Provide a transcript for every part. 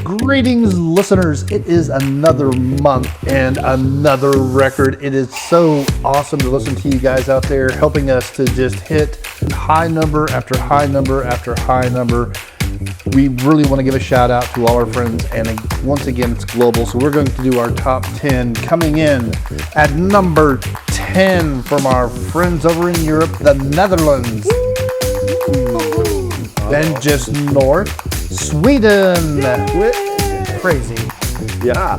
Greetings, listeners. It is another month and another record. It is so awesome to listen to you guys out there helping us to just hit high number after high number after high number. We really want to give a shout out to all our friends, and once again, it's global. So we're going to do our top 10. Coming in at number 10 from our friends over in Europe, the Netherlands. Then just north, Sweden. Crazy. Yeah.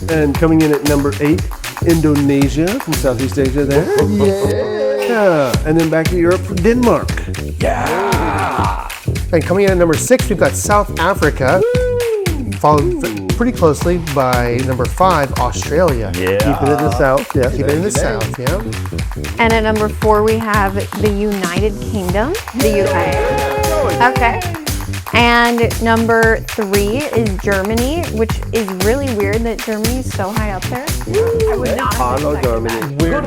And coming in at number 8, Indonesia from Southeast Asia there. Yeah. And then back to Europe for Denmark. Yeah. And coming in at number 6, we've got South Africa, followed pretty closely by number 5, Australia. Yeah. Keep it in the South. Yeah. Keep it in the South, yeah. And at number 4, we have the United Kingdom, the UK. Okay. And number 3 is Germany, which is really weird that Germany is so high up there. I would not have expected Germany. that. We're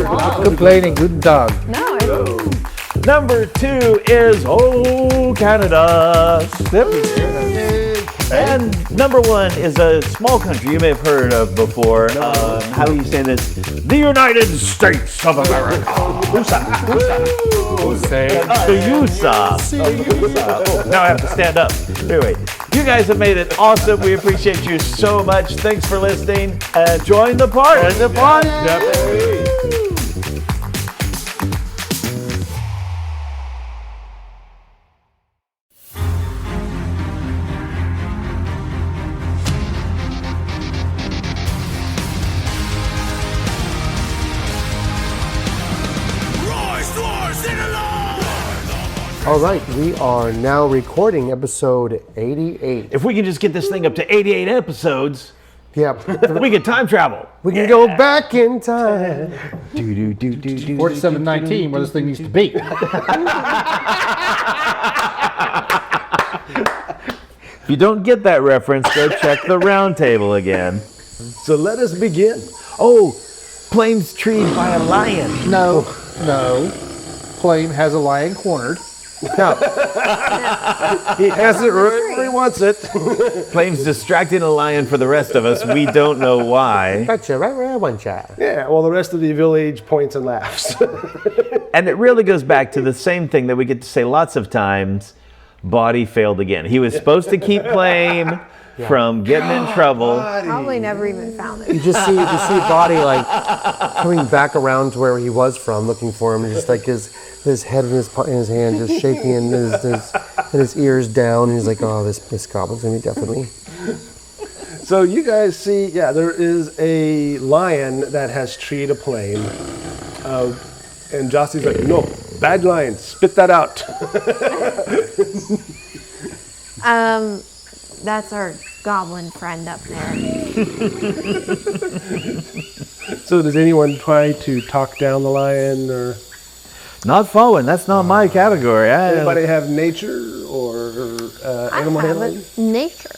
not complaining. Good dog. No, it's Number 2 is Canada. And number 1 is a small country you may have heard of before. How do you say this? The United States of America. The USA. Now I have to stand up. Anyway, you guys have made it awesome. We appreciate you so much. Thanks for listening. And join the party. Join the party. All right, we are now recording episode 88. If we can just get this thing up to 88 episodes, Yeah, we can time travel. we can go back in time. 4719, where this thing needs to be. If you don't get that reference, go check the round table again. So let us begin. Oh, Plame's treed by a lion. No. Plame has a lion cornered. He has it wherever he wants it. Plame's distracting a lion for the rest of us. We don't know why. Gotcha, right where I want ya. Yeah, well, the rest of the village points and laughs. And it really goes back to the same thing that we get to say lots of times. Boddy failed again. He was supposed to keep Plame from getting in trouble. probably never even found You it. just see Boddy like coming back around to where he was from, looking for him, and just like his head in his hand, just shaking, and his ears down, and he's like, "Oh, this goblin's gonna be definitely." So you guys see, there is a lion that has treed a Plame. And Josty's like, "No, bad lion, spit that out." That's our goblin friend up there. So does anyone try to talk down the lion, or Not Fawin. That's not my category. anybody have nature or animal I have handling? a nature,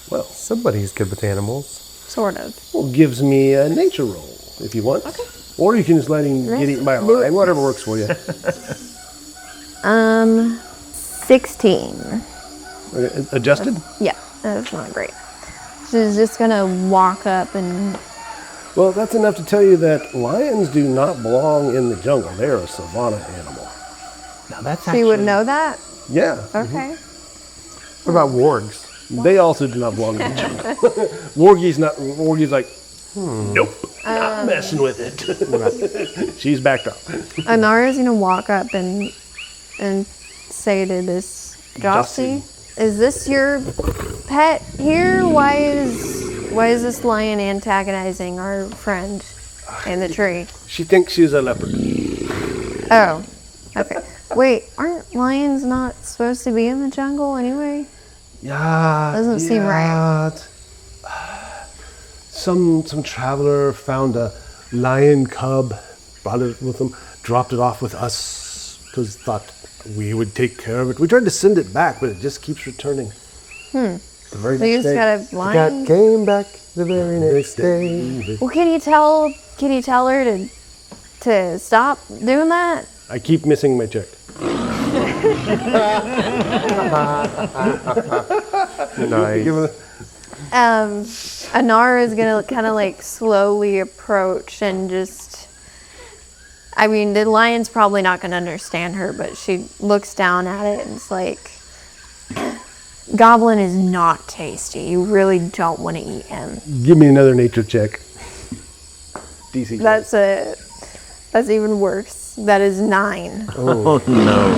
Well, Somebody's good with animals. sort of. gives me a nature roll if you want. Okay. Or you can just let him get eaten by a lion, whatever works for you. 16. Adjusted? Yeah, that's not great. She's just gonna walk up and Well, that's enough to tell you that lions do not belong in the jungle. They're a savanna animal. Now that's so you would know that? Yeah. Okay. What about wargs? They also do not belong in the jungle. Wargie's like, nope, not messing with it. She's backed up. Inara's gonna walk up and say to this Jossie, is this your pet here? Why is this lion antagonizing our friend in the tree? She thinks she's a leopard. Oh, okay. Wait, aren't lions not supposed to be in the jungle anyway? Yeah. Doesn't seem right. Some traveler found a lion cub, brought it with them, dropped it off with us because thought we would take care of it. We tried to send it back, but it just keeps returning. The very So you next just day. got a lion? Came back the very next day. Well, can you tell her to stop doing that? I keep missing my check. Nice. Inara is gonna kind of like slowly approach and just. I mean, the lion's probably not gonna understand her, but she looks down at it and is like, "Goblin is not tasty. You really don't want to eat him." Give me another nature check. DC. That's even worse. That is 9 Oh, no.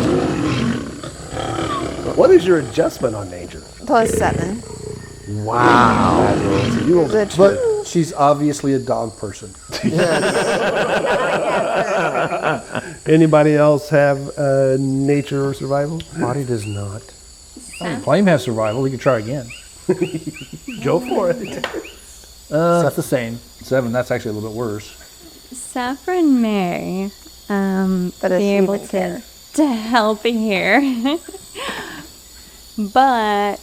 What is your adjustment on nature? plus 7. Wow. So you rolled a The But she's obviously a dog person. Anybody else have nature or survival? Body does not. Plame has survival. We could try again. Go for it. That's the same. 7. That's actually a little bit worse. Saffron may But be able to help here. But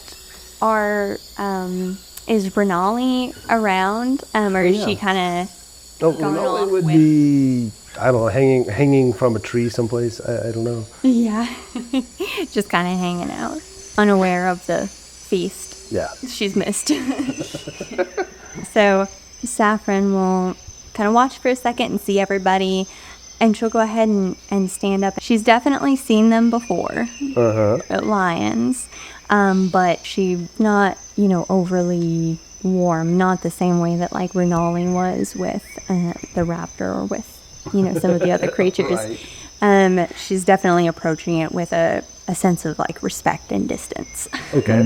is Renali around? Or is she kind of going No, off it would with- be, I don't know, hanging from a tree someplace. I don't know. Yeah. Just kind of hanging out, unaware of the feast Yeah. she's missed. So Saffron will kind of watch for a second and see everybody, and she'll go ahead and stand up. She's definitely seen them before, lions, but she's not, overly warm, not the same way that like Renali was with the raptor or with, some of the other creatures. She's definitely approaching it with a sense of like respect and distance. Okay.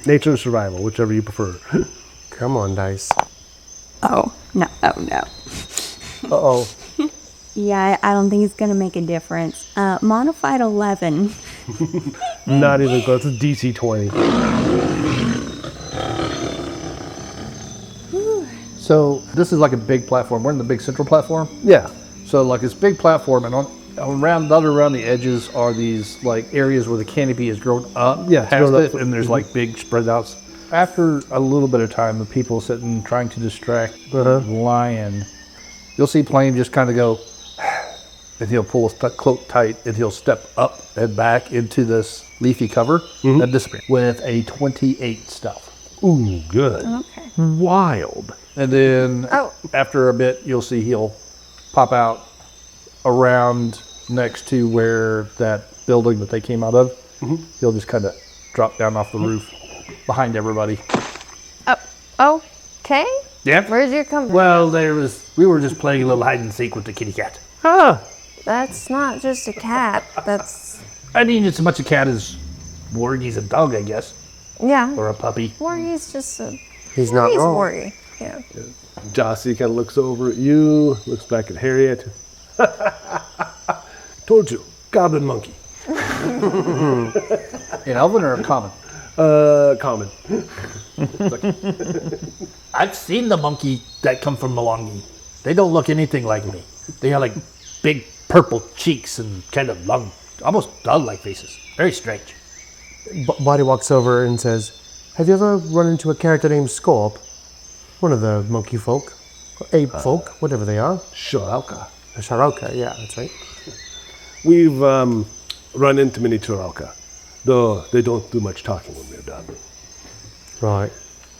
Nature or survival, whichever you prefer. Come on, dice. Oh, no. Uh-oh. Yeah, I don't think it's going to make a difference. Modified 11. Not even close. It's DC 20. So this is like a big platform. We're in the big central platform. Yeah. So like this big platform, and around the edges are these like areas where the canopy is grown up. Yeah, it's past grown it, up. and there's like big spread outs. After a little bit of time, the people sitting trying to distract the lion, you'll see Plame just kind of go, and he'll pull his cloak tight, and he'll step up and back into this leafy cover and disappear with a 28 stealth. Ooh, good. Okay. Wild. And then Oh. after a bit, you'll see he'll pop out around next to where that building that they came out of. He'll just kind of drop down off the roof behind everybody. Oh, okay. Yeah. Where's your come from? Well, we were just playing a little hide and seek with the kitty cat. Ah, That's not just a cat. That's I mean, it's as much a cat as Mwangi's a dog, I guess, yeah. or a puppy. Wargy's just a. He's not He's wrong. Wargy. Yeah. Jossie kind of looks over at you, looks back at Harriet. Told you, goblin monkey. An elven or a common? Common. I've seen the monkey that come from Mwangi. They don't look anything like me. They have like big purple cheeks and kind of long, almost dog-like faces. Very strange. Boddy walks over and says, "Have you ever run into a character named Scorp? One of the monkey folk, or ape folk, whatever they are. Shoralka. A Sharoka, yeah, that's right. We've run into many Turalka, though they don't do much talking when we're done. Right.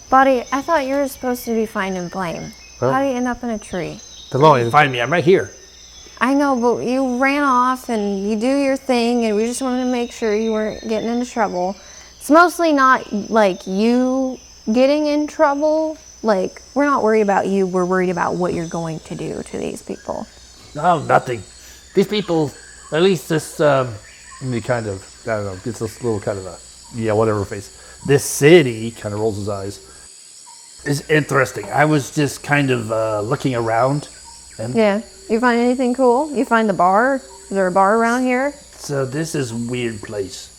Boddy, I thought you were supposed to be finding Plame. How did you end up in a tree? The lion. Find me, I'm right here. I know, but you ran off and you do your thing, and we just wanted to make sure you weren't getting into trouble. It's mostly not like you getting in trouble. Like, we're not worried about you, we're worried about what you're going to do to these people. No, nothing. These people, at least this, he kind of, I don't know, gets this little kind of a, yeah, whatever face. This city, kind of rolls his eyes, is interesting. I was just kind of looking around. And Yeah. You find anything cool? You find the bar? Is there a bar around here? so this is a weird place.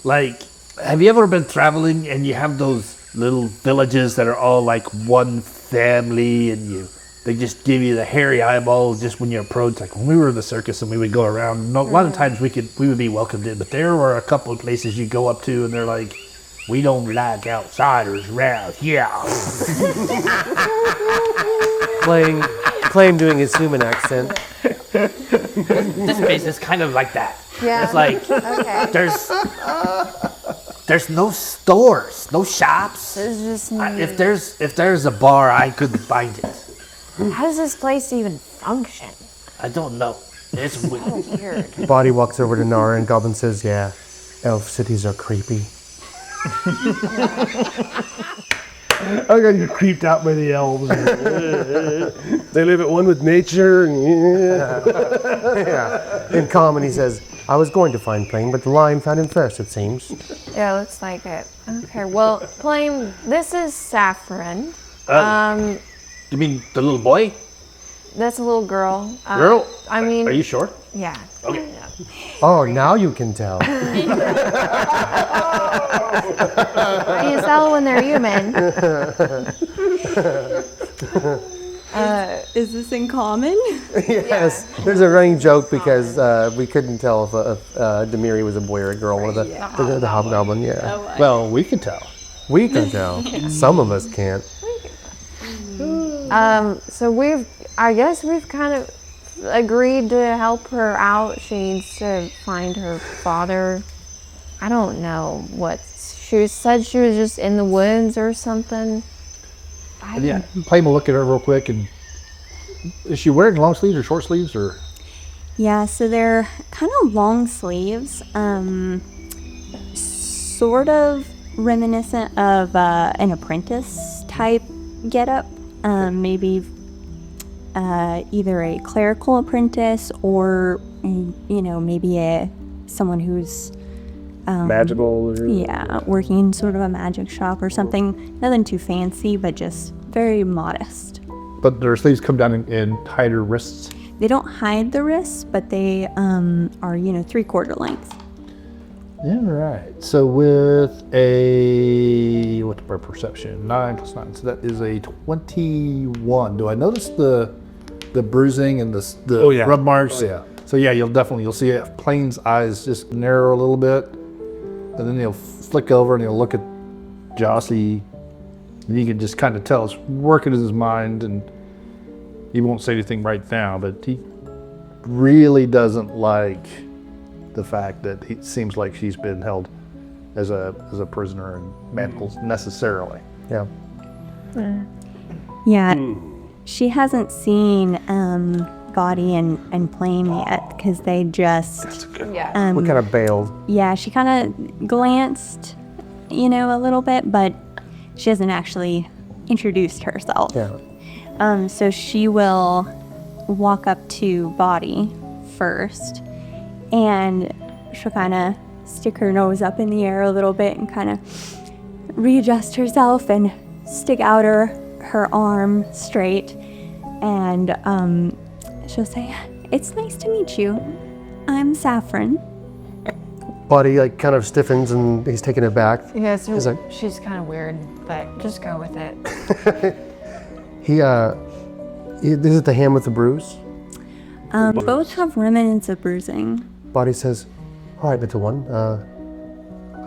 Like, have you ever been traveling and you have those little villages that are all like one family and they just give you the hairy eyeballs just when you approach? Like when we were in the circus and we would go around, a lot of times we would be welcomed in, but there were a couple of places you go up to and they're like, "We don't like outsiders around here." Plame doing his human accent. This place is kind of like that. Yeah. It's like Okay. there's no stores, no shops. It's just If there's a bar, I could find it. how does this place even function? I don't know. It's weird. Weird. Boddy walks over to Nara and Goblin says, yeah, elf cities are creepy. I gotta get creeped out by the elves. They live at one with nature. Yeah. In common, he says, I was going to find Plame, but the lion found him first, it seems. Yeah, looks like it. Okay, well, Plame, this is Saffron. You mean the little boy? That's a little girl. Girl? I mean, Are you sure? yeah. Okay. Oh, now you can tell. You tell when they're human. Is this in common? Yes. There's a running joke because we couldn't tell if Demiri was a boy or a girl. One of the hobgoblin, yeah. Well, we can tell. We can tell. Some of us can't. So I guess we've kind of agreed to help her out. She needs to find her father. I don't know what she said. She was just in the woods or something. Yeah, Plame will look at her real quick. And is she wearing long sleeves or short sleeves or? Yeah, so they're kind of long sleeves, sort of reminiscent of an apprentice type getup. Maybe either a clerical apprentice or maybe someone who's Magical. working in sort of a magic shop or something. Nothing too fancy, but just very modest. But their sleeves come down and hide her wrists. They don't hide the wrists, but they are 3/4 length. Yeah, right. So with a what's my perception? 9 plus 9. So that is a 21. Do I notice the bruising and the rub marks? Oh, yeah. So yeah, you'll see it. Plane's eyes just narrow a little bit, and then he'll flick over and he'll look at Jossie, and you can just kind of tell it's working in his mind, and he won't say anything right now, but he really doesn't like the fact that it seems like she's been held as a prisoner in manacles necessarily. Yeah. Yeah, she hasn't seen Boddy and Plame yet because they just Yeah. We kind of bailed. yeah, she kind of glanced, a little bit, but she hasn't actually introduced herself. Yeah. So she will walk up to Boddy first, and she'll kind of stick her nose up in the air a little bit and kind of readjust herself and stick out her arm straight, and she'll say, "It's nice to meet you. I'm Saffron." Boddy kind of stiffens and he's taken aback. Yeah, so He's like- she's kind of weird, but just go with it. This is the hand with the bruise. Both have remnants of bruising. Boddy says, all right, little one,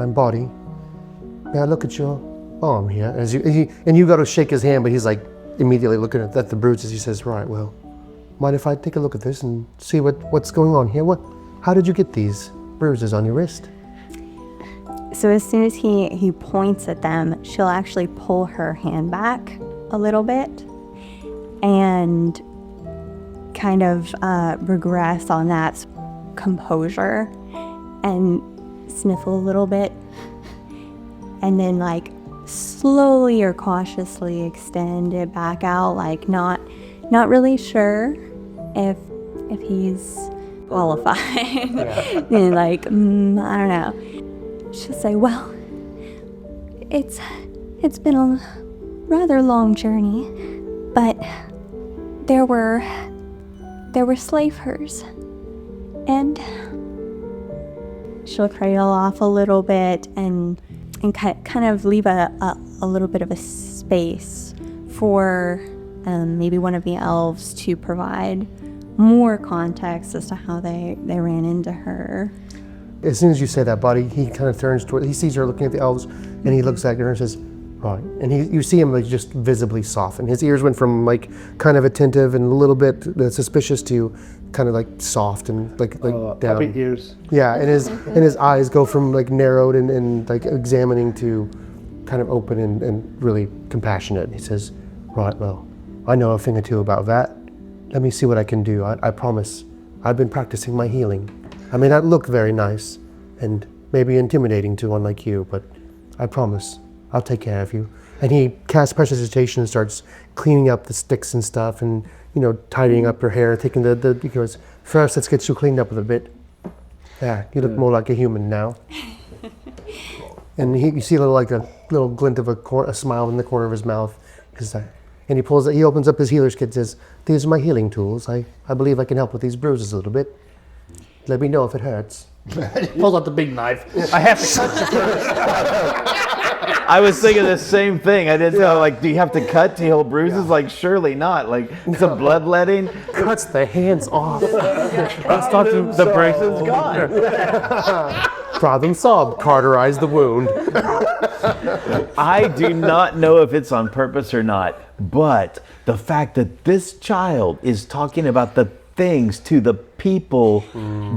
I'm Boddy. May I look at your arm here? And you go to shake his hand, but he's like immediately looking at the bruises. He says, right, well, mind if I take a look at this and see what's going on here? How did you get these bruises on your wrist? So as soon as he points at them, she'll actually pull her hand back a little bit and kind of regress on that composure and sniffle a little bit, and then slowly or cautiously extend it back out, not really sure if he's qualified. And I don't know. She'll say, well, it's been a rather long journey, but there were slave hers, and she'll trail off a little bit and kind of leave a little bit of a space for maybe one of the elves to provide more context as to how they ran into her. As soon as you say that, Boddy, he kind of turns toward, he sees her looking at the elves, and he looks at her and says, Right. And you see him like just visibly soften. His ears went from like kind of attentive and a little bit suspicious to kind of like soft and like down. Puppy ears. Yeah, and his eyes go from like narrowed and like examining to kind of open and really compassionate. He says, right, well, I know a thing or two about that. Let me see what I can do. I promise. I've been practicing my healing. I may not look very nice and maybe intimidating to one like you, but I promise I'll take care of you. And he casts prestidigitation and starts cleaning up the sticks and stuff and, tidying up her hair, taking he goes, first let's get you cleaned up a little bit. Yeah, you look more like a human now. And you see a little glint of a smile in the corner of his mouth. And he opens up his healer's kit and says, these are my healing tools. I believe I can help with these bruises a little bit. Let me know if it hurts. He pulls out the big knife. I have to cut you first. I was thinking the same thing. I didn't know, do you have to cut to heal bruises? Surely not. Some bloodletting. Cuts the hands off. The bracelet's gone. Problem solved. Cauterize the wound. I do not know if it's on purpose or not, but the fact that this child is talking about the things to the people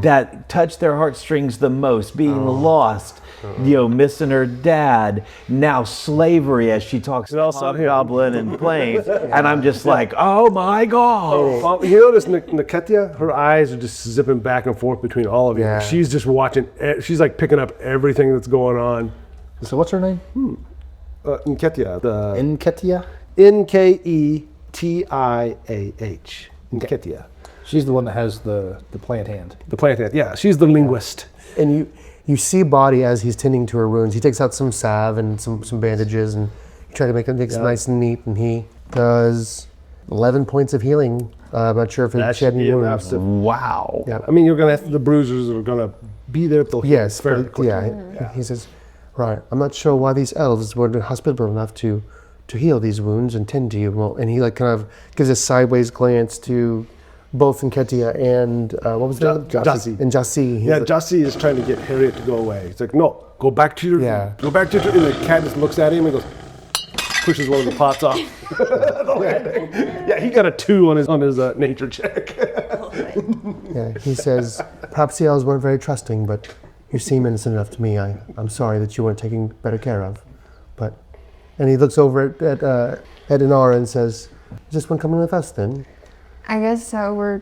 that touch their heartstrings the most, being lost, missing her dad, now slavery as she talks to Hobgoblin and Plame, and I'm just like, oh my God. You notice Niketia, her eyes are just zipping back and forth between all of you. Yeah. She's just watching, she's like picking up everything that's going on. So what's her name? Niketia, Inketia? Nkeitiah. Niketia. She's the one that has the plant hand. The plant hand, yeah, she's the linguist. And you see Boddy as he's tending to her wounds. He takes out some salve and some bandages and you try to make it nice and neat. And he does 11 points of healing. I'm not sure if it shed any wounds. Wow. Yeah. I mean, you're gonna have the bruisers are gonna be there till Yes, fairly but, quickly. yeah. He says, right, I'm not sure why these elves were hospitable enough to heal these wounds and tend to you. Well, and he kind of gives a sideways glance to both Nketia and what was the Jassi. And Jassi. Yeah, Jassi is trying to get Harriet to go away. He's like, no, go back to your, Yeah. go back to your, and the cat just looks at him and goes, pushes one of the pots off. Yeah, he got a 2 on his nature check. Yeah, he says, perhaps the elves weren't very trusting, but you seem innocent enough to me. I'm sorry that you weren't taken better care of. And he looks over at Inara and says, is this one coming with us then? I guess so. We're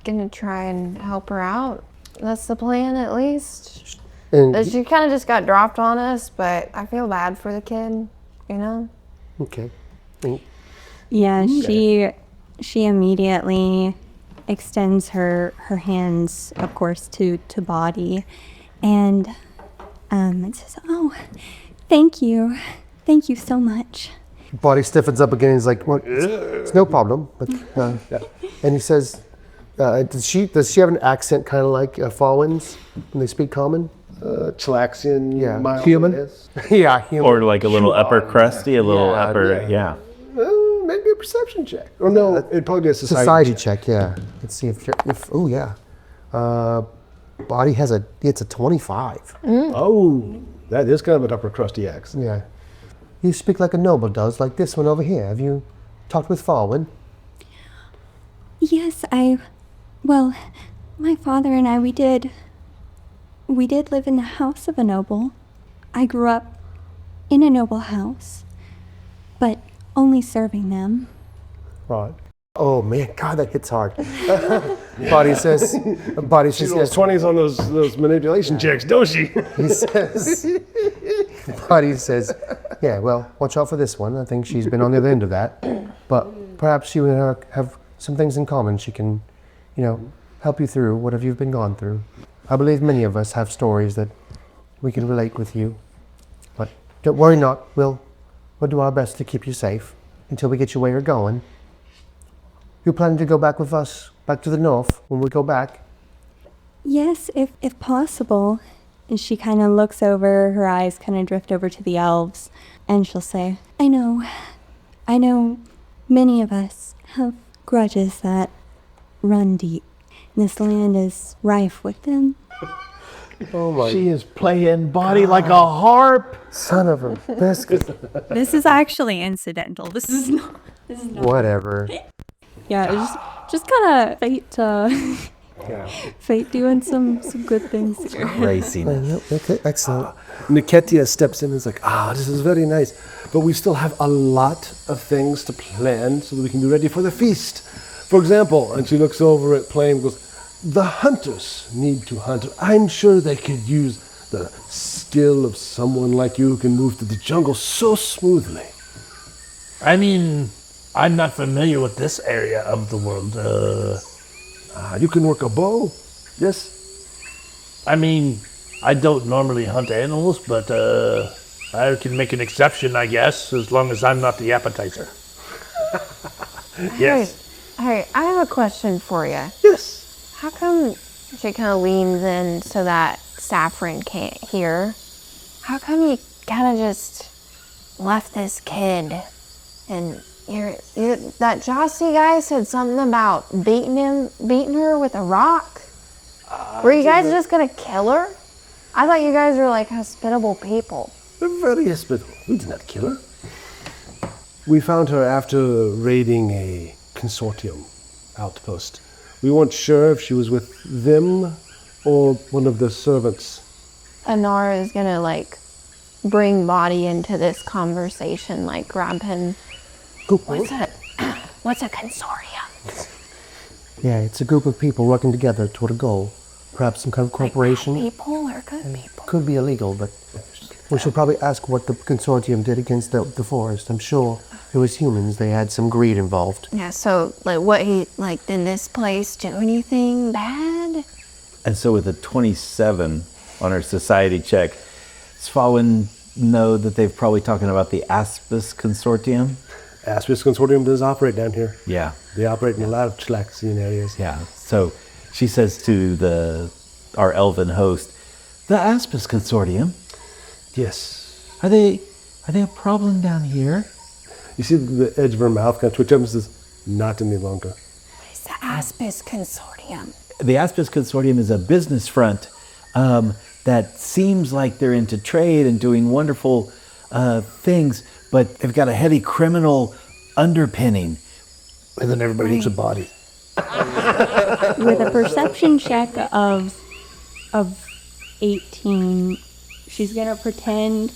gonna try and help her out. That's the plan, at least. And She kind of just got dropped on us, but I feel bad for the kid, okay. Yeah, she immediately extends her hands, of course, to Boddy, and it says, "Oh, thank you so much." Boddy stiffens up again. He's like, well, it's no problem. But, and he says, does she have an accent kind of like Fawin's when they speak common? Chilaxian, Yeah. mild, Human? yes. Yeah, human. Or a little upper crusty, a little upper, yeah. Maybe a perception check. Or no, it'd probably be a society check. Yeah. Let's see if oh yeah. Boddy has it's a 25. Oh, that is kind of an upper crusty accent. Yeah. You speak like a noble does, like this one over here. Have you talked with Fawin? Yes, well, my father and I, we did live in the house of a noble. I grew up in a noble house, but only serving them. Right. Oh man, God, that hits hard. Boddy says, She rolls 20s on those manipulation checks, don't she? Boddy says, yeah, well, watch out for this one. I think she's been on the other end of that. But perhaps you and her have some things in common. She can, help you through whatever you've been gone through. I believe many of us have stories that we can relate with you. But don't worry not. We'll do our best to keep you safe until we get you where you're going. You planning to go back with us, back to the north, when we go back? Yes, if possible. And she kind of looks over, her eyes kind of drift over to the elves, and she'll say, I know many of us have grudges that run deep. This land is rife with them. Oh my She is playing Boddy like a harp. son of a biscuit. This is actually incidental. This is not. Whatever. Yeah, it's just kind of fate doing some good things here. Craziness. Okay, excellent. Niketia steps in and is like, this is very nice. But we still have a lot of things to plan so that we can be ready for the feast. For example, and she looks over at Plame and goes, the hunters need to hunt. I'm sure they could use the skill of someone like you who can move through the jungle so smoothly. I mean, I'm not familiar with this area of the world. You can work a bow, yes? I mean, I don't normally hunt animals, but I can make an exception, I guess, as long as I'm not the appetizer. Yes. Hey, I have a question for you. Yes. How come she kind of leans in so that Saffron can't hear? How come you kind of just left this kid? And that Jossie guy said something about beating her with a rock. Were you guys just gonna kill her? I thought you guys were like hospitable people. We're very hospitable. We did not kill her. We found her after raiding a consortium outpost. We weren't sure if she was with them or one of the servants. Inara is gonna like bring Boddy into this conversation, like grab him. What's a consortium? Yeah, it's a group of people working together toward a goal. Perhaps some kind of corporation. Like bad people or good people? Could be illegal, but we should probably ask what the consortium did against the forest. I'm sure it was humans. They had some greed involved. Yeah, so like did this place do anything bad? And so with a 27 on her society check, does Fawin know that they've probably talking about the Aspis Consortium? Aspis Consortium does operate down here. Yeah. They operate in a lot of Chilaxian areas. Yeah. So she says to our elven host, the Aspis Consortium, Yes. are they a problem down here? You see the edge of her mouth kind of twitch up and says, not any longer. It's the Aspis Consortium. The Aspis Consortium is a business front that seems like they're into trade and doing wonderful things, but they've got a heavy criminal underpinning. And then everybody needs a body. With a perception check of 18, she's gonna pretend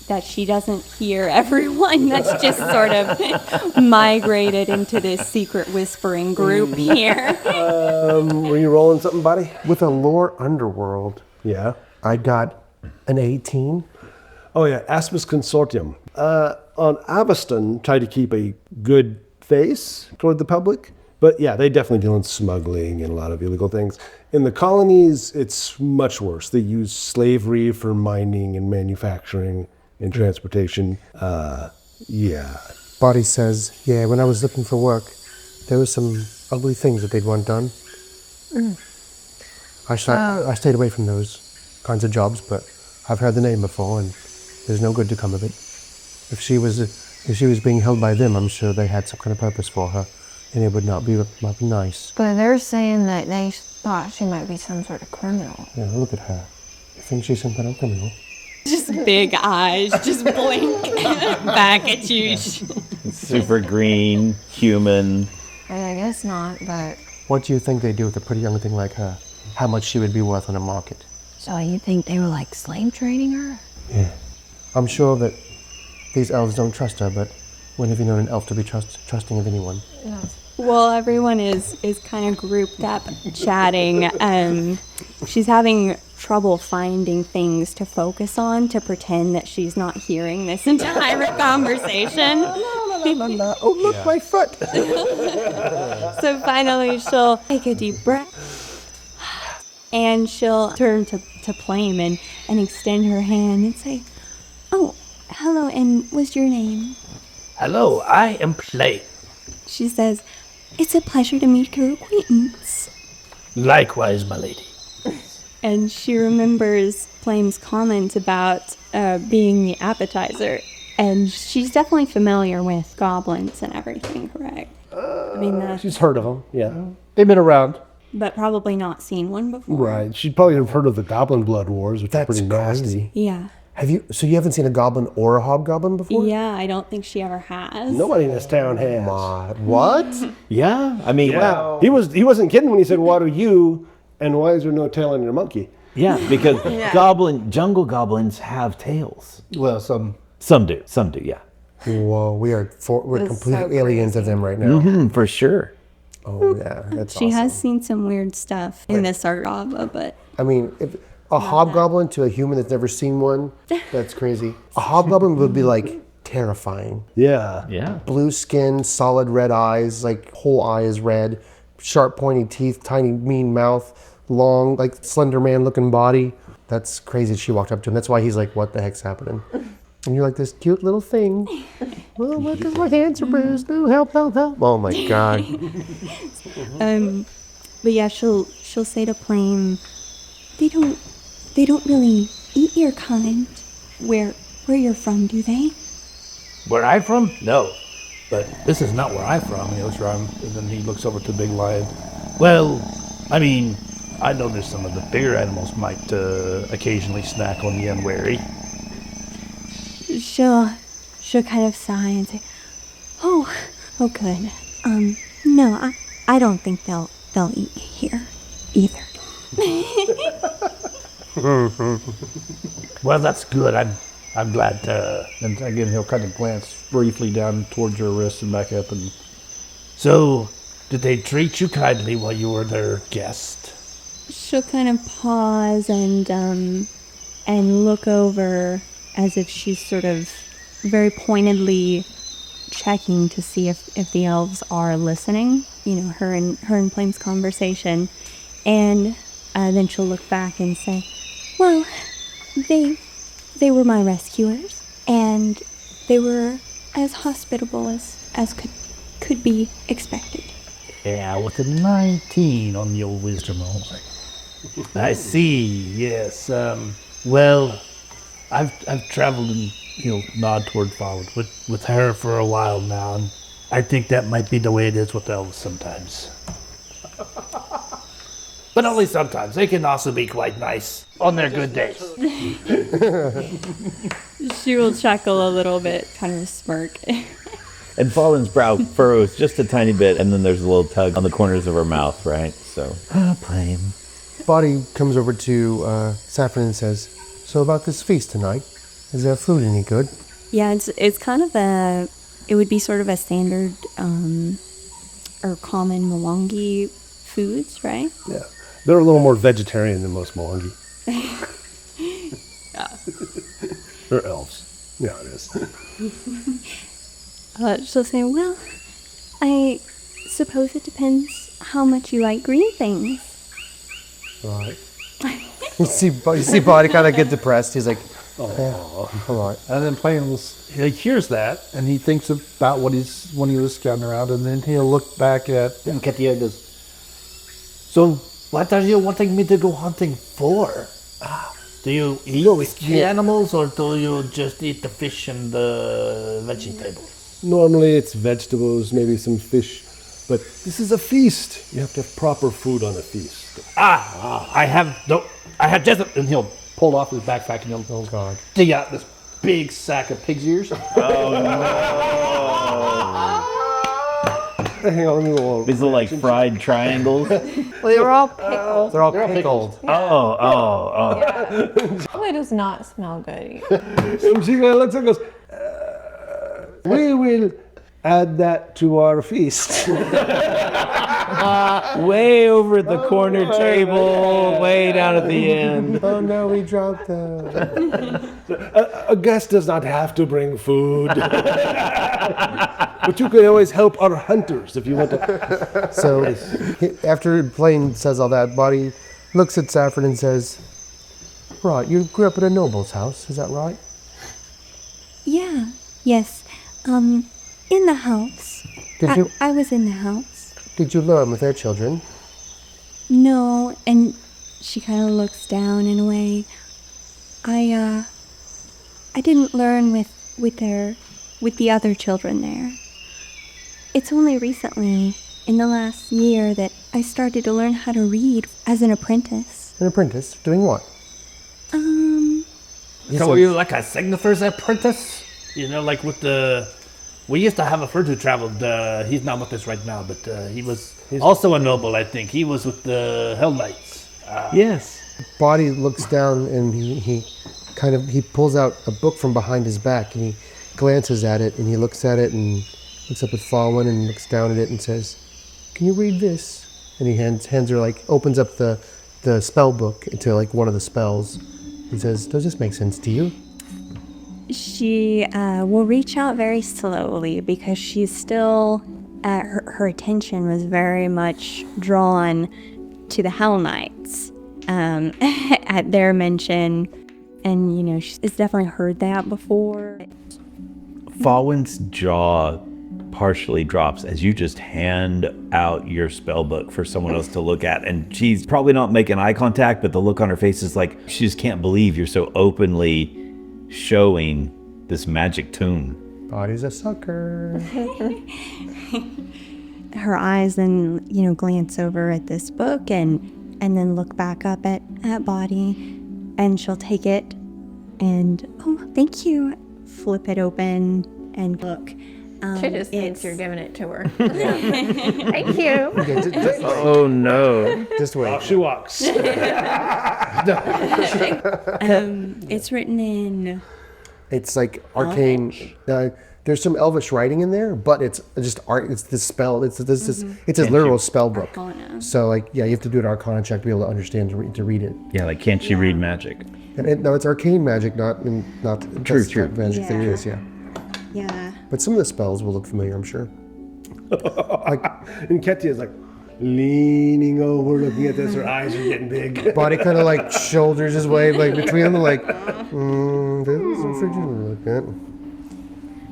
that she doesn't hear everyone that's just sort of migrated into this secret whispering group here. Were you rolling something, buddy? With a lore underworld, Yeah. I got an 18. Oh, yeah, Aspis Consortium. On Aveston, try to keep a good face toward the public. But yeah, they definitely deal in smuggling and a lot of illegal things. In the colonies, it's much worse. They use slavery for mining and manufacturing and transportation. Yeah. Boddy says, yeah, when I was looking for work, there were some ugly things that they'd want done. I stayed away from those kinds of jobs, but I've heard the name before, and there's no good to come of it. If she was being held by them, I'm sure they had some kind of purpose for her, and it would not be nice. But they're saying that they thought she might be some sort of criminal. Yeah, look at her. You think she's some kind of criminal? Just big eyes, just blink back at you. Super green, human. I guess not, but... What do you think they do with a pretty young thing like her? How much she would be worth on the market? So you think they were like slave trading her? Yeah. I'm sure that these elves don't trust her, but when have you known an elf to be trusting of anyone? Well, everyone is kind of grouped up chatting. She's having trouble finding things to focus on to pretend that she's not hearing this entire conversation. Oh, look, my foot! So finally she'll take a deep breath and she'll turn to Plame and extend her hand and say, "Oh, hello, and what's your name?" Hello, I am Plame. She says, "It's a pleasure to meet your acquaintance." Likewise, my lady. And she remembers Plame's comment about being the appetizer. And she's definitely familiar with goblins and everything, correct? I mean, She's heard of them, yeah. They've been around. but probably not seen one before. Right. She'd probably have heard of the Goblin Blood Wars, which That's is pretty nasty. crazy. Yeah. So you haven't seen a goblin or a hobgoblin before? Yeah, I don't think she ever has. Nobody in this town has. What? Yeah, I mean, Wow. He wasn't kidding when he said, "What are you? And why is there no tail on your monkey?" yeah, because jungle goblins have tails. Well, some Some do, yeah. Whoa, we're That's complete so aliens of them right now. For sure. Oh yeah, that's She awesome. has seen some weird stuff in this Argava, but I mean, if a hobgoblin to a human that's never seen one, that's crazy. A hobgoblin would be like terrifying. Yeah. Yeah. Blue skin, solid red eyes, like whole eye is red, sharp pointy teeth, tiny mean mouth, long like Slender Man looking body. That's crazy. She walked up to him. That's why he's like, "What the heck's happening?" And you're like this cute little thing. Well, what does my hands are bruised? No, help. Oh my god. but yeah, she'll say to Plame, they don't really eat your kind where you're from, do they? Where I'm from? No. But this is not where I'm from. He looks around, and then he looks over to the big lion. Well, I mean, I know there's some of the bigger animals might occasionally snack on the unwary. She'll kind of sigh and say, "Oh, good. No, I don't think they'll eat here either." Well, that's good. I'm glad to. And again, he'll kind of glance briefly down towards your wrist and back up. And so, did they treat you kindly while you were their guest? She'll kind of pause and look over as if she's sort of very pointedly checking to see if the elves are listening. You know, her and Plame's conversation, and then she'll look back and say, "Well, they were my rescuers, and they were as hospitable as could be expected." Yeah, with a 19 on the old wisdom roll. I see. Yes. Well, I've traveled and nod toward Fawin with her for a while now, and I think that might be the way it is with elves sometimes. But only sometimes. They can also be quite nice on their good days. She will chuckle a little bit, kind of smirk. And Fawin's brow furrows just a tiny bit, and then there's a little tug on the corners of her mouth, right? So, Plame. Boddy comes over to Saffron and says, "So about this feast tonight, is there food any good?" Yeah, it's kind of it would be sort of a standard or common Mwangi foods, right? Yeah. They're a little more vegetarian than most Mwangi. They're elves. Yeah, it is. She'll say, "Well, I suppose it depends how much you like green things." Right. You see Boddy kind of get depressed. He's like, "Oh, all right." And then Plame he hears that, and he thinks about when he was scouting around, and then he'll look back at Katia and goes, So, what are you wanting me to go hunting for? Do you eat the animals, or do you just eat the fish and the vegetables? Normally it's vegetables, maybe some fish, but this is a feast. You have to have proper food on a feast. I have just, and he'll pull off his backpack and he'll dig out this big sack of pig's ears. Hang on, let me roll. These are like fried triangles. Well, they were all pickled. They're all pickled. Oh. It does not smell good. And she kind of looks and goes, "We will add that to our feast." Way over at the corner table, way down at the end. Oh no, we dropped the. A guest does not have to bring food. But you can always help our hunters if you want to. So after Plame says all that, Boddy looks at Saffron and says, "Right, you grew up in a noble's house, is that right?" Yeah. Yes. In the house. I was in the house. Did you learn with their children? No, and she kind of looks down in a way. I didn't learn with the other children there. It's only recently in the last year that I started to learn how to read as an apprentice. An apprentice doing what? So were you like a Signifer's apprentice? You know, like with the... We used to have a friend who traveled. He's not with us right now, but he's also a noble, I think. He was with the Hell Knights. Yes. Boddy looks down and he pulls out a book from behind his back and he glances at it and he looks at it and looks up at Fawin and looks down at it and says, "Can you read this?" And he hands her, like, opens up the spell book into, like, one of the spells. He says, "Does this make sense to you?" She will reach out very slowly because she's still, her attention was very much drawn to the Hell Knights at their mention. And, you know, she's definitely heard that before. Fawin's jaw partially drops as you just hand out your spell book for someone else to look at, and she's probably not making eye contact, but the look on her face is like she just can't believe you're so openly showing this magic tune. Boddy's a sucker. Her eyes then, you know, glance over at this book and then look back up at Boddy, and she'll take it and, "Oh, thank you," flip it open and look. She just thinks you're giving it to her. Thank you. Okay, just Oh no. just wait. Off she walks. It's written in... It's like arcane. There's some elvish writing in there, but it's just art. It's this spell. It's a literal spell book. Arcana. So, like, yeah, you have to do an Arcana check to be able to understand to read it. Yeah, like can't you read magic? And no, it's arcane magic, not True. magic Yeah. that it is. Yeah, Yeah. but some of the spells will look familiar, I'm sure. And Ketty is like leaning over, looking at this. Her eyes are getting big. Boddy kind of like shoulders his way like between them, like, this is for you to look at.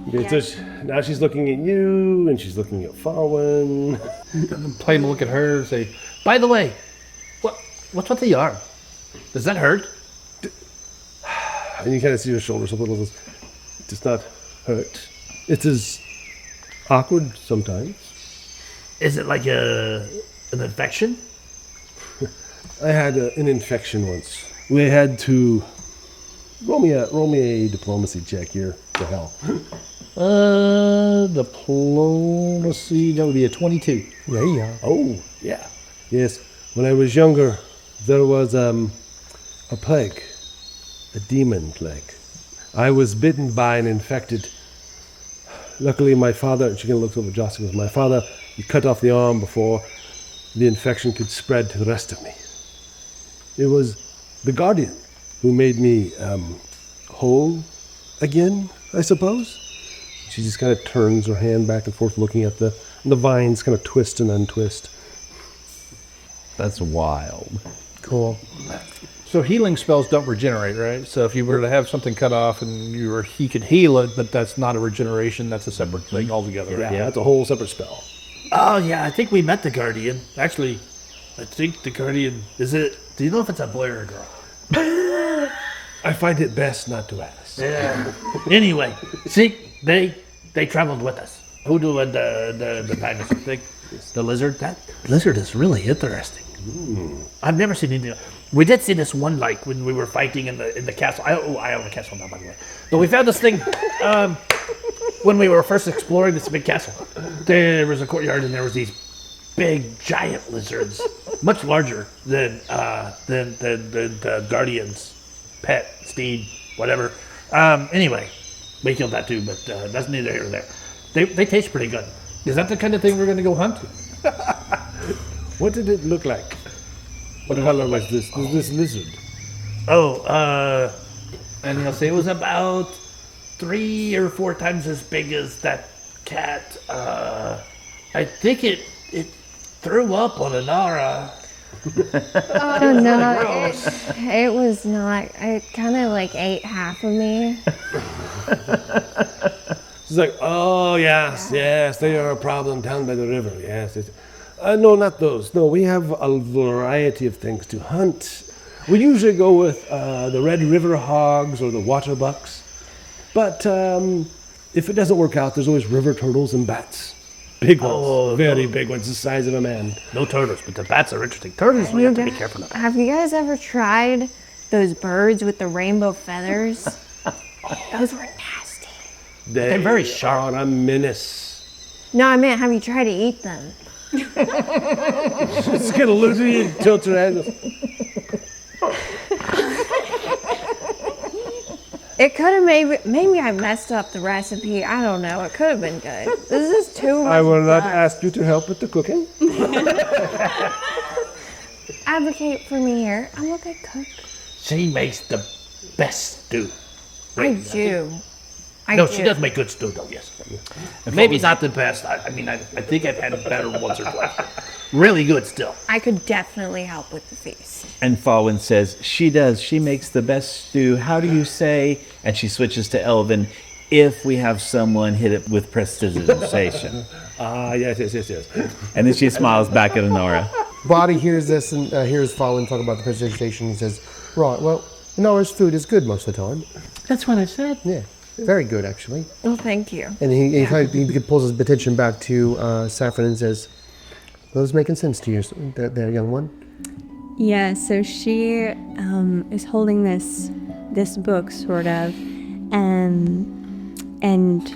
Okay, so now she's looking at you, and she's looking at Fawin. Plame will look at her and say, "By the way, what's with the arm? Does that hurt?" And you kind of see her shoulders a little. It does not hurt. It is awkward sometimes. Is it like an infection? I had an infection once. We had to roll me a diplomacy check here. The hell. Diplomacy, that would be a 22. Yeah. Oh, yeah. Yes. When I was younger, there was a plague, a demon plague. I was bitten by an infected. Luckily, my father, and she kind of looks over at Jocelyn, my father, he cut off the arm before the infection could spread to the rest of me. It was the guardian who made me whole again, I suppose. She just kind of turns her hand back and forth, looking at the vines kind of twist and untwist. That's wild. Cool. So healing spells don't regenerate, right? So if you were to have something cut off and he could heal it, but that's not a regeneration, that's a separate thing altogether. Yeah, that's a whole separate spell. Oh, yeah, I think we met the Guardian. Actually, I think the Guardian, do you know if it's a boy or a girl? I find it best not to ask. Yeah. Anyway, see, they traveled with us. Who doing the dinosaur thing? The lizard? That lizard is really interesting. I've never seen anything. We did see this one, like, when we were fighting in the castle. I own a castle now, by the way. But we found this thing when we were first exploring this big castle. There was a courtyard, and there was these big, giant lizards, much larger than the Guardian's pet, steed, whatever. Anyway, we killed that too, but that's neither here nor there. They taste pretty good. Is that the kind of thing we're going to go hunt? What did it look like? What color was this lizard? And he'll say it was about 3 or 4 times as big as that cat. I think it threw up on Inara. Oh no, it was not. It kind of like ate half of me. She's like, oh, yes, they are a problem down by the river. Yes. No, not those. No, we have a variety of things to hunt. We usually go with the red river hogs or the water bucks. But if it doesn't work out, there's always river turtles and bats. Big ones, very big ones, the size of a man. No turtles, but the bats are interesting. Turtles, we have to be careful of. Have you guys ever tried those birds with the rainbow feathers? Those were nasty. They're very sharp. On a menace. No, I meant, have you tried to eat them? It's gonna look at you and tilt your head. It could have maybe I messed up the recipe. I don't know. It could have been good. This is too much. I will not fun. ask you to help with the cooking. Advocate for me here. I'm a good cook. She makes the best stew. I do. No, she does make good stew, though, yes. Maybe it's not the best. I mean, I think I've had it better once or twice. Really good still. I could definitely help with the feast. And Fawin says, she does. She makes the best stew. How do you say? And she switches to Elven, if we have someone hit it with prestidigitation. Yes. And then she smiles back at Inara. Boddy hears this and hears Fawin talk about the prestidigitation. He says, right, well, Inara's food is good most of the time. That's what I said. Yeah, very good, actually. Well, thank you. And he pulls his attention back to Saffron and says, well, this is making sense to you, there, young one. Yeah, so she is holding this book, sort of, and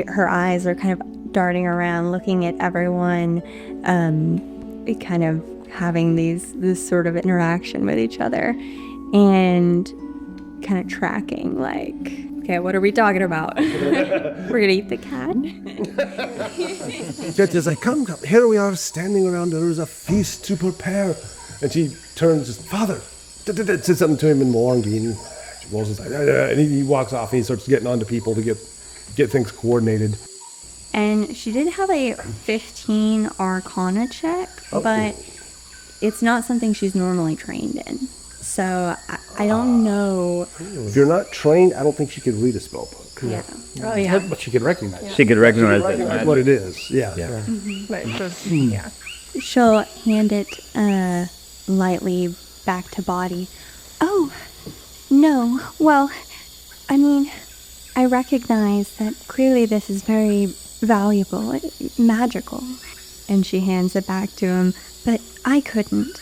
her eyes are kind of darting around, looking at everyone, kind of having this sort of interaction with each other, and kind of tracking, like, okay, what are we talking about? We're gonna eat the cat? Just like, come, here we are standing around, there is a feast to prepare. And she turns, Father, says something to him in Mwangi, and she rolls his eyes, and he walks off and he starts getting onto people to get things coordinated. And she did have a 15 Arcana check, but it's not something she's normally trained in. So I don't know. If you're not trained, I don't think she could read a spell book. Yeah. Oh, yeah. But she can recognize it. She could recognize it. That's Right? what it is, yeah. But yeah. She'll hand it lightly back to Boddy. Oh, no. Well, I mean, I recognize that clearly this is very valuable, magical. And she hands it back to him. But I couldn't.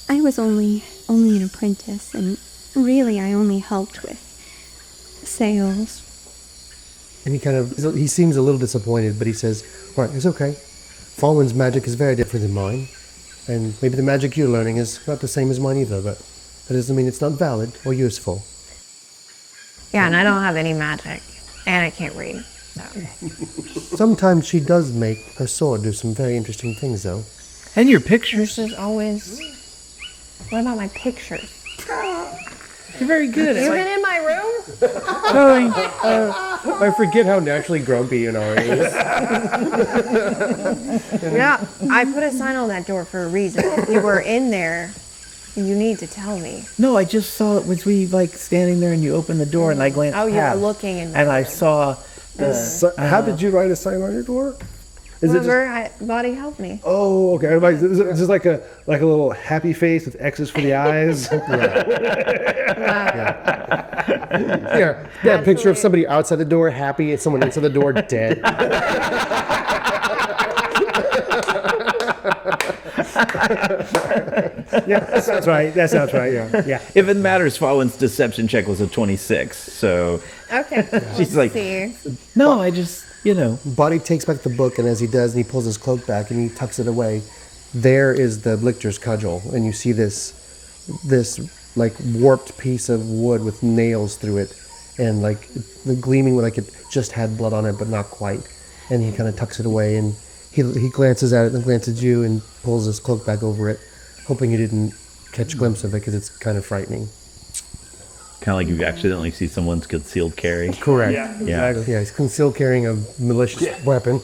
I was only an apprentice, and really I only helped with sales. And he seems a little disappointed, but he says, all right, it's okay. Fawin's magic is very different than mine. And maybe the magic you're learning is not the same as mine either, but that doesn't mean it's not valid or useful. Yeah, and I don't have any magic, and I can't read. So. Sometimes she does make her sword do some very interesting things, though. And your pictures. This is always. What about my pictures? You're very good. You been in my room? I forget how naturally grumpy Inara is. Yeah, I put a sign on that door for a reason. If you were in there, you need to tell me. No, I just saw it. Was we like standing there and you opened the door and I glanced Oh, you were past, looking in. and I saw the. So, how did you write a sign on your door? Is it just, Remember, Boddy helped me. oh, okay. Is it just like a little happy face with X's for the eyes? Yeah, that picture of somebody outside the door happy and someone inside the door dead. Yeah, that sounds right. Yeah. If it matters, Fawin's deception check was a 26. So Okay. she's like, See. no, I just, Boddy takes back the book, and as he does, and he pulls his cloak back and he tucks it away, there is the Lictor's cudgel, and you see this like warped piece of wood with nails through it, and like the gleaming like it just had blood on it, but not quite. And he kind of tucks it away, and he glances at it and glances at you and pulls his cloak back over it, hoping you didn't catch a glimpse of it because it's kind of frightening. kind of like you accidentally see someone's concealed carry. Correct. Yeah. Yeah, he's concealed carrying a malicious weapon.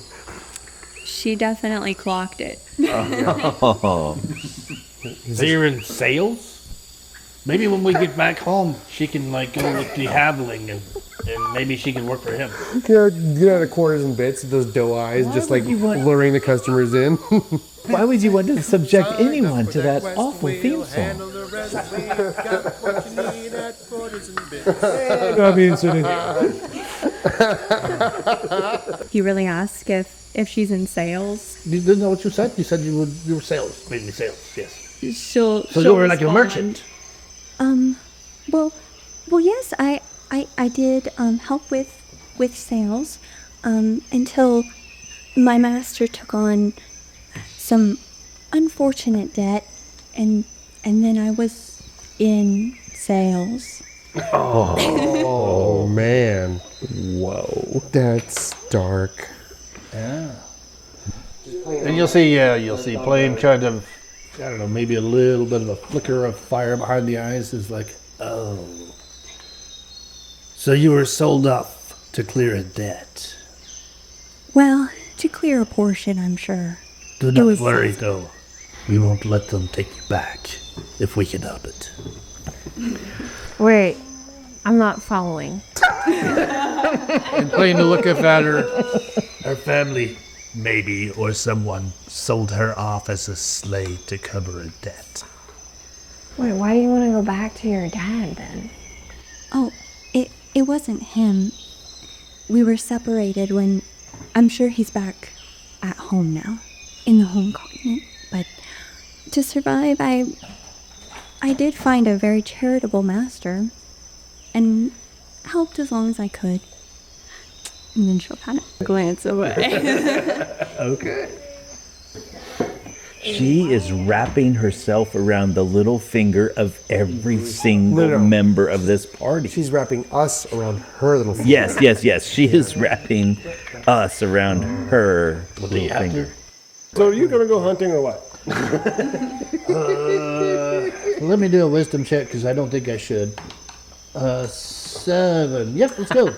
She definitely clocked it. Oh. So you're in sales? Maybe when we get back home, she can like go with the Havling and maybe she can work for him. Get out of quarters and bits, those doe eyes, just like luring the customers in. Why would you want to subject anyone to that awful theme song? I mean, You really ask if she's in sales? You didn't know what you said? You said you were sales, mainly sales, yes. She'll So you were like a merchant? Well, yes, I did help with sales until my master took on some unfortunate debt, and then I was in sales. Oh man, Whoa. that's dark. And you'll see Plame kind of, I don't know, maybe a little bit of a flicker of fire behind the eyes is like, oh. So you were sold off to clear a debt. Well, to clear a portion, I'm sure. Do It not was- worry, though. We won't let them take you back if we can help it. Wait, I'm not following. And Plame to look up at her. Her family, maybe, or someone sold her off as a slave to cover a debt. Wait, why do you want to go back to your dad then? Oh, it wasn't him. We were separated when I'm sure he's back at home now, in the home continent. But to survive, I did find a very charitable master and helped as long as I could. And then she'll kind of glance away. Okay. She is wrapping herself around the little finger of every single member of this party. She's wrapping us around her little finger. Yes. She is wrapping us around her little finger. So are you going to go hunting or what? let me do a wisdom check because I don't think I should. 7. Yep, let's go.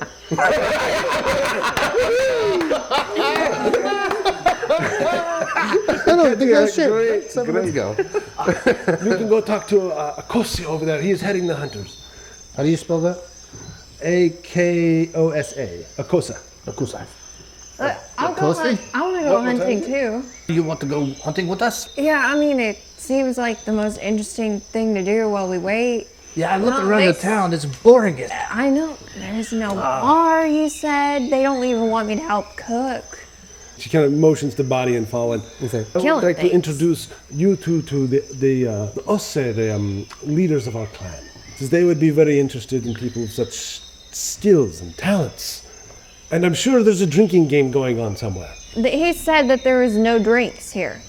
I don't think that's shit. 7 minutes ago. You can go talk to Akosi over there. He is heading the hunters. How do you spell that? Akosa. Akosa. Akosa. I'll go hunt. I want to go hunting too. You want to go hunting with us? Yeah, I mean, it seems like the most interesting thing to do while we wait. Yeah, I looked No, around the they- town. It's boring as I know. There's no bar, you said. They don't even want me to help cook. She kind of motions to Boddy and Fawin. I would Killing like to things. introduce you two to the Osse, the leaders of our clan. Because they would be very interested in people with such skills and talents. And I'm sure there's a drinking game going on somewhere. He said that there is no drinks here.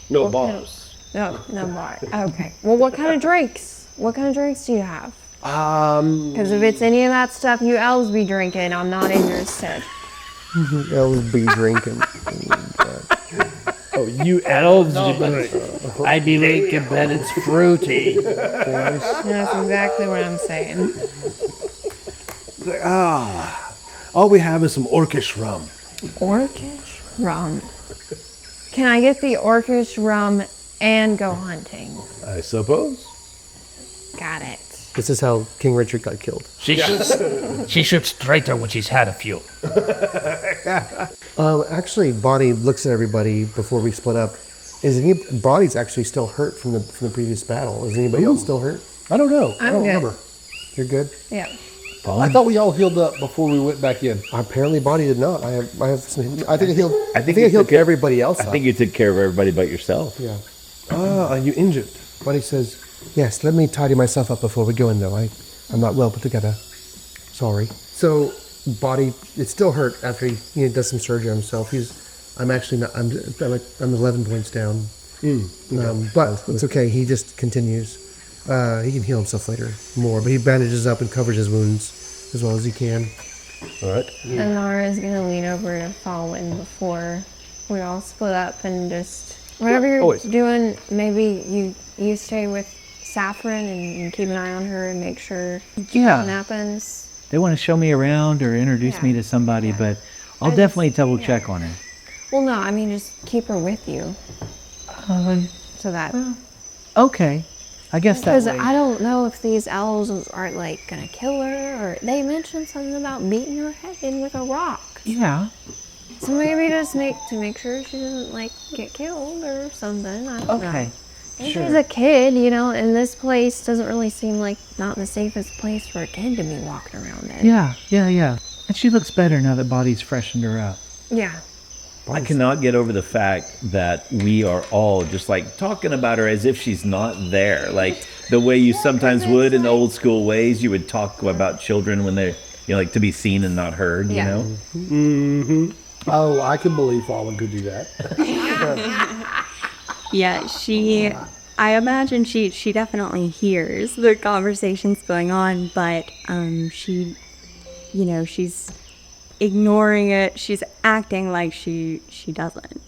No bars. No bar. Okay. Well, what kind of drinks? What kind of drinks do you have? Because if it's any of that stuff you elves be drinking, I'm not interested. Elves be drinking. Oh, you elves. I believe that it's fruity. That's exactly what I'm saying. All we have is some orcish rum. Orcish rum. Can I get the orcish rum and go hunting? I suppose. Got it. This is how King Richard got killed. She shoots straighter when she's had a few. Actually, Boddy looks at everybody before we split up. Boddy's actually still hurt from the previous battle. Is anybody else still hurt? I don't know. I I'm don't good. remember. You're good. Yeah. I thought we all healed up before we went back in. Apparently, Boddy did not. I have some. I think I healed. I think you I healed took it- everybody else. I think you took care of everybody but yourself. Yeah. Are you injured? Boddy says, "Yes. Let me tidy myself up before we go in, though. I'm not well put together. Sorry." So, Boddy, it's still hurt after he does some surgery on himself. I'm actually not. I'm 11 points down. But it's okay. He just continues. He can heal himself later more, but he bandages up and covers his wounds as well as he can. All right. Inara is going to lean over to Fawin before we all split up and just, whatever you're always. doing, maybe you stay with Saffron and keep an eye on her and make sure nothing Yeah. happens. They want to show me around or introduce me to somebody, but I'll definitely double check on her. Well, no, I mean, just keep her with you. So that, Okay. I guess that because way. I don't know if these elves aren't like going to kill her, or they mentioned something about beating her head in with a rock. Yeah. So maybe just make sure she doesn't like get killed or something. I don't know. Okay. And she's a kid, and this place doesn't really seem like not the safest place for a kid to be walking around in. Yeah. And she looks better now that Boddy's freshened her up. Yeah. I cannot get over the fact that we are all just like talking about her as if she's not there. Like the way you sometimes would in the old school ways, you would talk about children when they're, like to be seen and not heard, you know? Mm-hmm. Oh, I can believe Fawin could do that. Yeah, I imagine she definitely hears the conversations going on, but she's ignoring it. She's acting like she doesn't.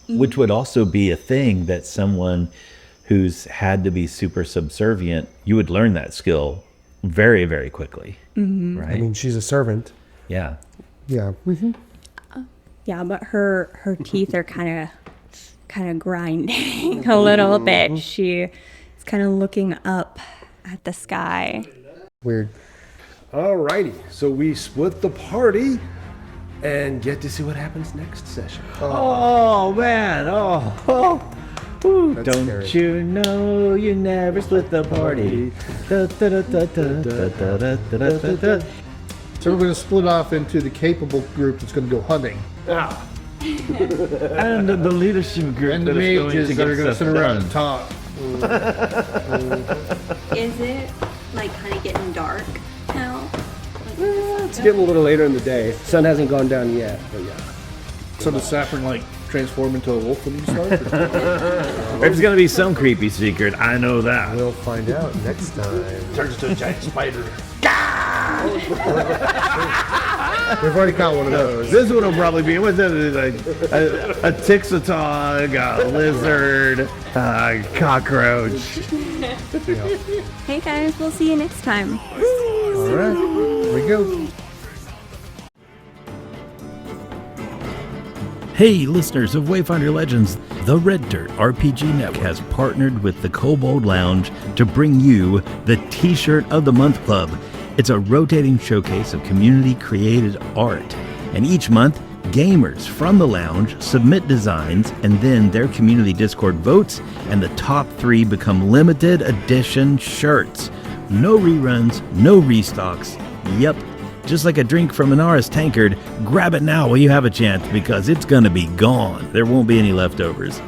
Which would also be a thing that someone who's had to be super subservient, you would learn that skill very, very quickly, right? I mean, she's a servant. Yeah. Yeah. Mm-hmm. Yeah, but her teeth are kind of grinding a little bit. She is kind of looking up at the sky. Weird. Alrighty, so we split the party and get to see what happens next session. Oh, man. Ooh, don't scary. you know you never split the party? So we're going to split off into the capable group that's going to go hunting. And the leadership group And the that is going mages to that are get going to stuff sit around done. and talk. Is it like kind of getting dark now? It's getting a little later in the day. Sun hasn't gone down yet, but yeah. So does Saffron like transform into a wolf when you start? There's going to be some creepy secret. I know that. We'll find out next time. Turns into a giant spider. We've already got one of those. This one will probably be, what's that, like a tixotog, a lizard, a cockroach. Hey guys, we'll see you next time. All right, here we go. Hey, listeners of Wayfinder Legends, the Red Dirt RPG Network has partnered with the Kobold Lounge to bring you the T-Shirt of the Month Club. It's a rotating showcase of community-created art, and each month, gamers from the lounge submit designs, and then their community Discord votes, and the top 3 become limited edition shirts. No reruns, no restocks. Yep. Just like a drink from Inara's tankard, grab it now while you have a chance because it's going to be gone. There won't be any leftovers.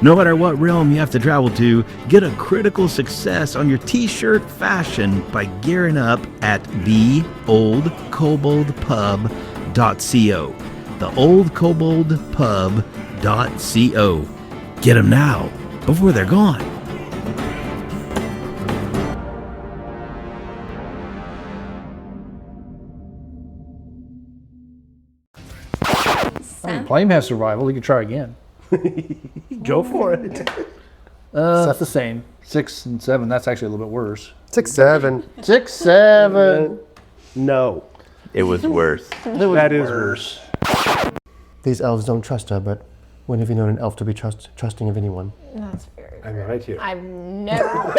No matter what realm you have to travel to, get a critical success on your t-shirt fashion by gearing up at theoldkoboldpub.co. Theoldkoboldpub.co. Get them now before they're gone. Plame has survival. He can try again. Go for it. That's the same. 6 and 7. That's actually a little bit worse. 6, 7. 6, 7. No. It was worse. That is worse. These elves don't trust her, but when have you known an elf to be trusting of anyone? That's very I'm right here. I've never.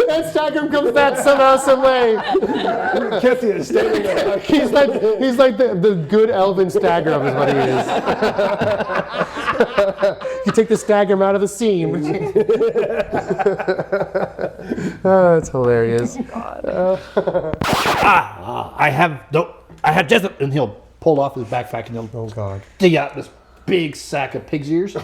That stagger comes back somehow, some way. Kathy is standing there. He's like the good elven stagger is what he is. You take the stagger out of the seam. Oh, that's hilarious. I have just, and he'll pull off his backpack and he'll dig out this big sack of pig's ears.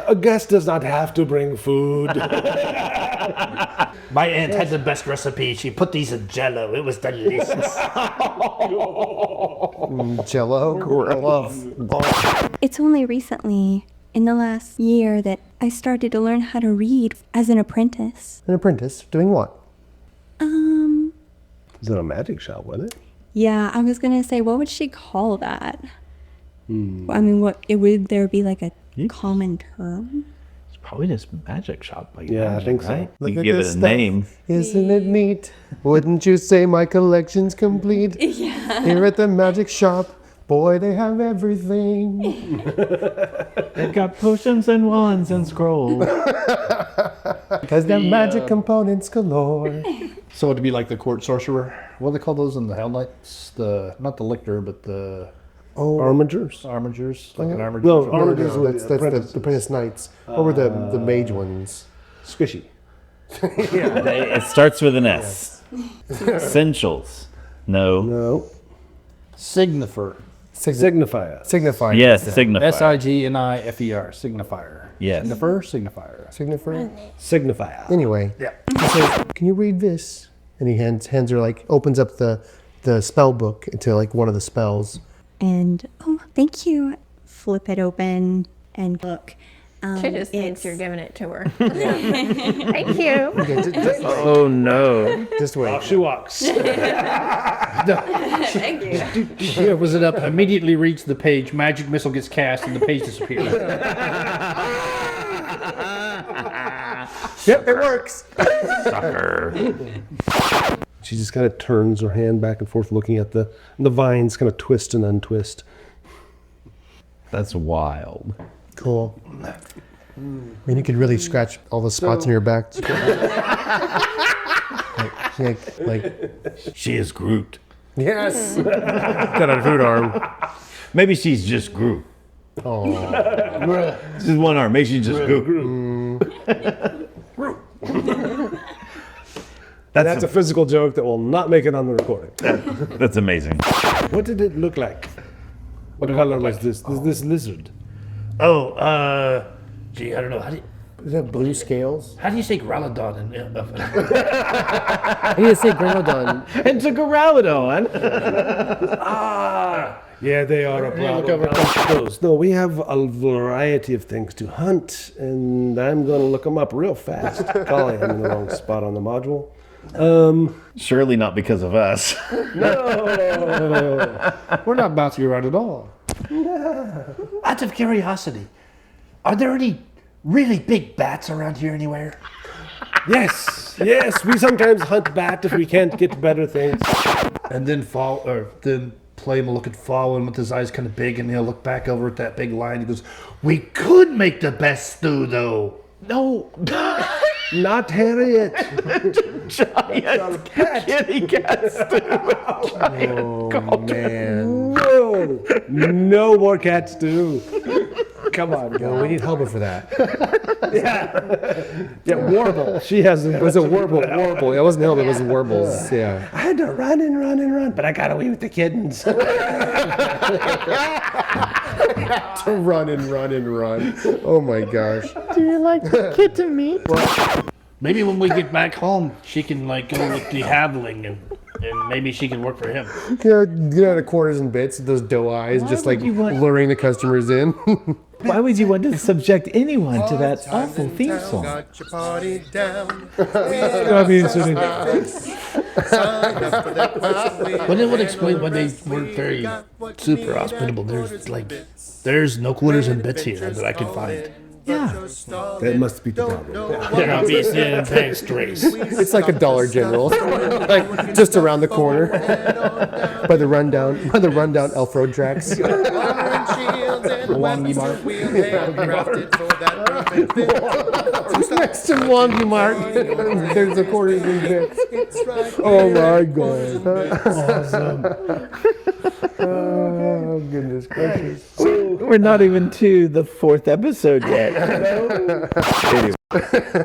A guest does not have to bring food. My aunt had the best recipe. She put these in Jello. It was delicious. Jello? I love. It's only recently, in the last year, that I started to learn how to read as an apprentice. An apprentice doing what? Is it a magic shop, wasn't it? Yeah, I was gonna say, what would she call that? I mean, would there be like a common term? It's probably just magic shop. Like Yeah, I magic, think so. right? Look You at give this it a stuff. name. Isn't it neat? Wouldn't you say my collection's complete? Yeah. Here at the magic shop, boy, they have everything. They've got potions and wands and scrolls. Because they're magic components galore. So it'd be like the court sorcerer. What do they call those in the Hell Knights? Not the lictor, but the Armigers? Armigers, like an armiger. No, No, Armigers no, were that's apprentice. the apprentice knights. What were the mage ones? Squishy. It starts with an S. Essentials. No. No. Signifer. Signifier. Signifier. Yes, signifier. Signifer. Signifier. Yes. Signifier. Signifier. Signifier. Anyway, he says, "Can you read this?" And he hands her like opens up the spell book into like one of the spells. And thank you. Flip it open and look. She just thinks you're giving it to her. Thank you. Okay, Oh no. just wait. She walks. Thank you. She opens it up, immediately reads the page, magic missile gets cast, and the page disappears. Yep, it works. Sucker. She just kind of turns her hand back and forth, looking at the vines kind of twist and untwist. That's wild. Cool. I mean, you could really scratch all the spots in your back. like She is Groot. yes. Got a Groot arm. Maybe she's just Groot. Oh, This is one arm. Maybe she's just Groot. That's a physical joke that will not make it on the recording. That's amazing. What did it look like? What color was this? This lizard? Gee, I don't know. is that blue scales? How do you say Growlodon? I need to say Granodon. It's a Goralodon. Yeah, they are a problem. No, we have a variety of things to hunt, and I'm going to look them up real fast. Golly, I'm in the wrong spot on the module. Surely not because of us. We're not bouncing around at all. Out of curiosity, are there any really big bats around here anywhere? Yes, we sometimes hunt bat if we can't get better things. And then Plame will look at Fawin with his eyes kind of big, and he'll look back over at that big lion. He goes, "We could make the best stew, though." No. Not Harriet. Giant kitty cats. Oh man. No more cat stew. Come on, No, we need Hubba for that. Yeah, Warble. She has It was a warble. Warble. It wasn't Hubba. It was warbles. Yeah. I had to run, but I got away with the kittens. To run and run and run. Oh my gosh. Do you like kitten meat? Maybe when we get back home, she can go with the halfling, and maybe she can work for him. Yeah, get out of quarters and bits, those doe eyes, just like luring the customers in. Why would you want to subject anyone to that awful theme song? Got your party down. Well, it would explain why they weren't very super hospitable. There's no quarters and bits here that I could find. Yeah. That must be the problem. They're obviously an advanced race. It's like a Dollar General, like just around the corner by the rundown Elf Road tracks. Mwangi Mark. Next to Mwangi Mark, there's a quarters and bits. Oh my god! Awesome. Oh goodness gracious! We're not even to the 4th episode yet. Anyway.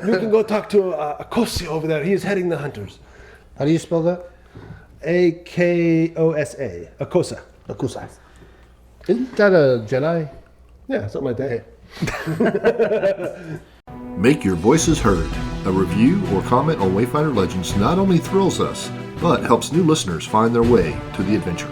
You can go talk to Akosi over there. He is heading the hunters. How do you spell that? Akosa. Akosa. Akusai. Isn't that a Jedi? Yeah, something like that. Make your voices heard. A review or comment on Wayfinder Legends not only thrills us, but helps new listeners find their way to the adventure.